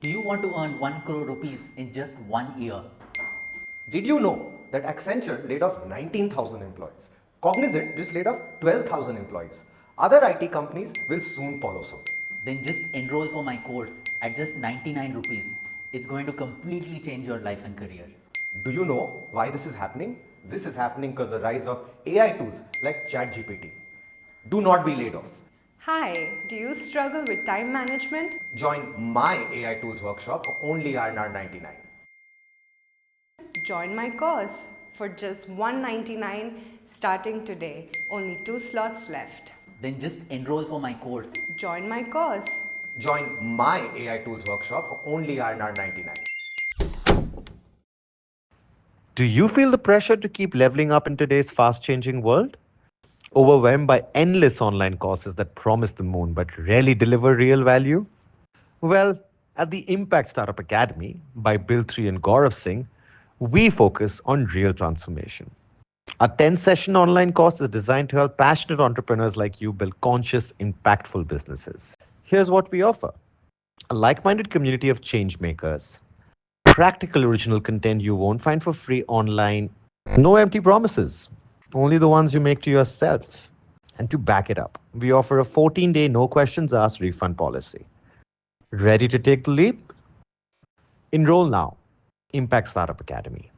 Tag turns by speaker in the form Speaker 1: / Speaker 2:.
Speaker 1: Do you want to earn 1 crore rupees in just 1 year?
Speaker 2: Did you know that Accenture laid off 19,000 employees? Cognizant just laid off 12,000 employees. Other IT companies will soon follow suit.
Speaker 1: Then just enroll for my course at just 99 rupees. It's going to completely change your life and career.
Speaker 2: Do you know why this is happening? This is happening because the rise of AI tools like ChatGPT. Do not be laid off.
Speaker 3: Hi, do you struggle with time management?
Speaker 2: Join my AI tools workshop for only INR 99.
Speaker 3: Join my course for just $199 starting today. Only 2 slots left.
Speaker 1: Then just enroll for my course.
Speaker 3: Join my course.
Speaker 2: Join my AI tools workshop for only INR 99.
Speaker 4: Do you feel the pressure to keep leveling up in today's fast changing world? Overwhelmed by endless online courses that promise the moon but rarely deliver real value? Well, at the Impact Startup Academy by Bill 3 and Gaurav Singh, we focus on real transformation. Our 10-session online course is designed to help passionate entrepreneurs like you build conscious, impactful businesses. Here's what we offer: a like minded community of change makers, practical original content you won't find for free online, no empty promises, only the ones you make to yourself. And to back it up, we offer a 14-day no questions asked refund policy. Ready to take the leap? Enroll now. Impact Startup Academy.